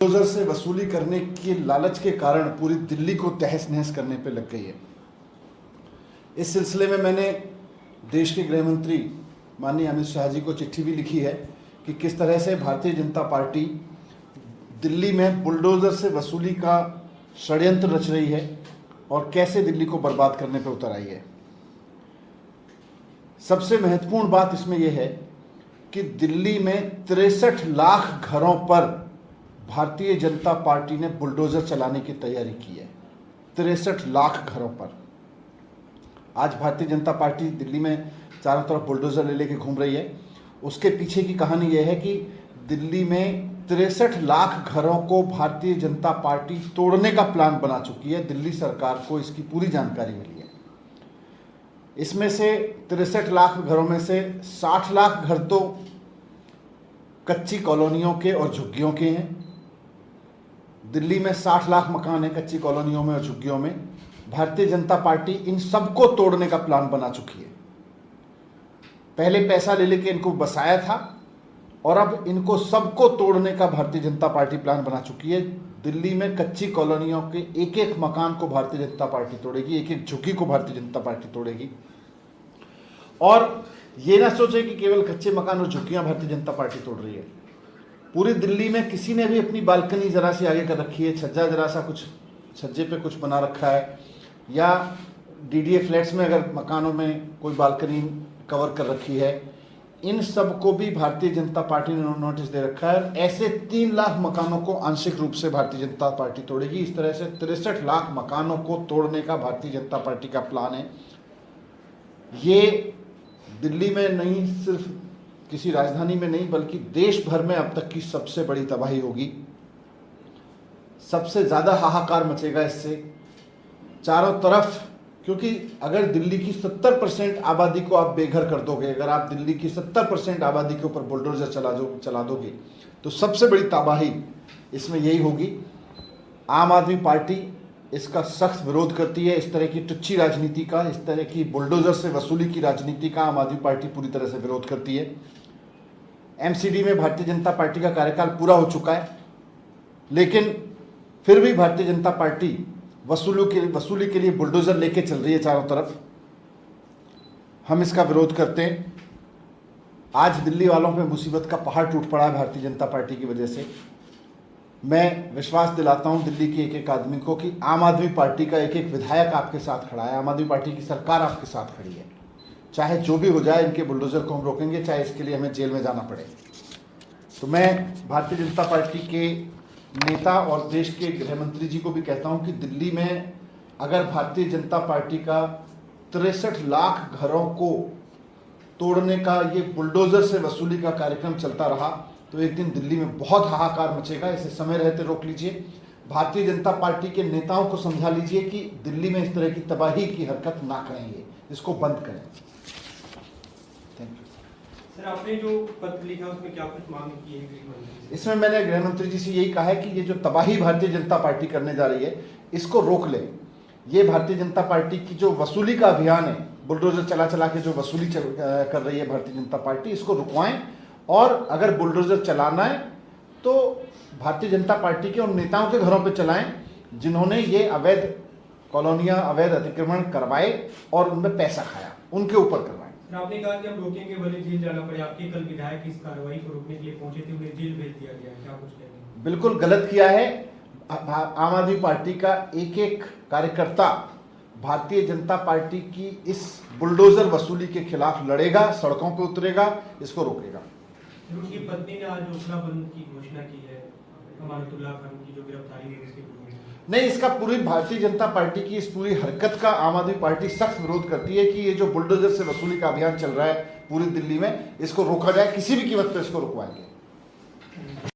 Bulldozer से वसूली करने के लालच के कारण पूरी दिल्ली को तहस नहस करने पे लग गई है। इस सिलसिले में मैंने देश के गृह मंत्री माननीय अमित शाह जी को चिट्ठी भी लिखी है कि किस तरह से भारतीय जनता पार्टी दिल्ली में बुलडोजर से वसूली का षड्यंत्र रच रही है और कैसे दिल्ली को बर्बाद करने पर उतर आई है। सबसे महत्वपूर्ण बात इसमें यह है कि दिल्ली में 63 लाख घरों पर भारतीय जनता पार्टी ने बुलडोजर चलाने की तैयारी की है। 63 लाख घरों पर आज भारतीय जनता पार्टी दिल्ली में चारों तरफ बुलडोजर ले लेके घूम रही है। उसके पीछे की कहानी यह है कि दिल्ली में 63 लाख घरों को भारतीय जनता पार्टी तोड़ने का प्लान बना चुकी है। दिल्ली सरकार को इसकी पूरी जानकारी मिली है। इसमें से 63 लाख घरों में से 60 लाख घर तो कच्ची कॉलोनियों के और झुग्गियों के हैं। दिल्ली में 60 लाख मकान हैं कच्ची कॉलोनियों में और झुग्गियों में। भारतीय जनता पार्टी इन सबको तोड़ने का प्लान बना चुकी है। पहले पैसा ले लेके इनको बसाया था और अब इनको सबको तोड़ने का भारतीय जनता पार्टी प्लान बना चुकी है। दिल्ली में कच्ची कॉलोनियों के एक एक मकान को भारतीय जनता पार्टी तोड़ेगी, एक एक झुग्गी को भारतीय जनता पार्टी तोड़ेगी। और ये ना सोचे कि केवल कच्चे मकान और झुग्गियां भारतीय जनता पार्टी तोड़ रही है। पूरी दिल्ली में किसी ने भी अपनी बालकनी जरा सी आगे कर रखी है, छज्जा जरा सा कुछ छज्जे पे कुछ बना रखा है, या डीडीए फ्लैट्स में अगर मकानों में कोई बालकनी कवर कर रखी है, इन सब को भी भारतीय जनता पार्टी ने नोटिस दे रखा है। ऐसे 3 लाख मकानों को आंशिक रूप से भारतीय जनता पार्टी तोड़ेगी। इस तरह से 63 लाख मकानों को तोड़ने का भारतीय जनता पार्टी का प्लान है। ये दिल्ली में नहीं, सिर्फ किसी राजधानी में नहीं बल्कि देश भर में अब तक की सबसे बड़ी तबाही होगी। सबसे ज़्यादा हाहाकार मचेगा इससे चारों तरफ, क्योंकि अगर दिल्ली की 70% आबादी को आप बेघर कर दोगे, अगर आप दिल्ली की 70% आबादी के ऊपर बुलडोजर चला दोगे तो सबसे बड़ी तबाही इसमें यही होगी। आम आदमी पार्टी इसका सख्त विरोध करती है। इस तरह की टुच्ची राजनीति का, इस तरह की बुलडोजर से वसूली की राजनीति का आम आदमी पार्टी पूरी तरह से विरोध करती है। एमसीडी में भारतीय जनता पार्टी का कार्यकाल पूरा हो चुका है, लेकिन फिर भी भारतीय जनता पार्टी वसूली के लिए बुलडोजर लेके चल रही है चारों तरफ। हम इसका विरोध करते हैं। आज दिल्ली वालों पे मुसीबत का पहाड़ टूट पड़ा है भारतीय जनता पार्टी की वजह से। मैं विश्वास दिलाता हूं दिल्ली के एक एक आदमी को कि आम आदमी पार्टी का एक एक विधायक आपके साथ खड़ा है, आम आदमी पार्टी की सरकार आपके साथ खड़ी है। चाहे जो भी हो जाए, इनके बुलडोजर को हम रोकेंगे, चाहे इसके लिए हमें जेल में जाना पड़े। तो मैं भारतीय जनता पार्टी के नेता और देश के गृह मंत्री जी को भी कहता हूं कि दिल्ली में अगर भारतीय जनता पार्टी का 63 लाख घरों को तोड़ने का, ये बुलडोजर से वसूली का कार्यक्रम चलता रहा तो एक दिन दिल्ली में बहुत हाहाकार मचेगा। इसे समय रहते रोक लीजिए। भारतीय जनता पार्टी के नेताओं को समझा लीजिए कि दिल्ली में इस तरह की तबाही की हरकत ना करेंगे, इसको बंद करें। Thank you sir. आपने जो पत्र लिखा उसमें क्या कुछ मांग की है गृह मंत्री से? इसमें मैंने गृह मंत्री जी से यही कहा है कि ये जो तबाही भारतीय जनता पार्टी करने जा रही है, इसको रोक ले। ये भारतीय जनता पार्टी की जो वसूली का अभियान है, बुलडोजर चला चला के जो वसूली कर रही है भारतीय जनता पार्टी, इसको रुकवाएं। और अगर बुलडोजर चलाना है तो भारतीय जनता पार्टी के उन नेताओं के घरों पे चलाएं जिन्होंने ये अवैध कॉलोनियां, अवैध अतिक्रमण करवाए और उनमें पैसा खाया, उनके ऊपर करवाएं। आपने कहा कि हम रोकेंगे भले जेल जाना पड़े। आपके कल विधायक इस कार्रवाई को रोकने के लिए पहुंचे थे, उन्हें जेल भेज दिया गया, क्या कुछ कहेंगे? बिल्कुल गलत किया है। आम आदमी पार्टी का एक एक कार्यकर्ता भारतीय जनता पार्टी की इस बुलडोजर वसूली के खिलाफ लड़ेगा, सड़कों पर उतरेगा, इसको रोकेगा। उनकी पत्नी ने आज हौसलाबंद की घोषणा की है, अमानतुल्लाह खान की जो गिरफ्तारी है उसके विरोध। नहीं, इसका पूरी भारतीय जनता पार्टी की इस पूरी हरकत का आम आदमी पार्टी सख्त विरोध करती है कि ये जो बुलडोजर से वसूली का अभियान चल रहा है पूरी दिल्ली में, इसको रोका जाए। किसी भी कीमत पर इसको रुकवाएंगे।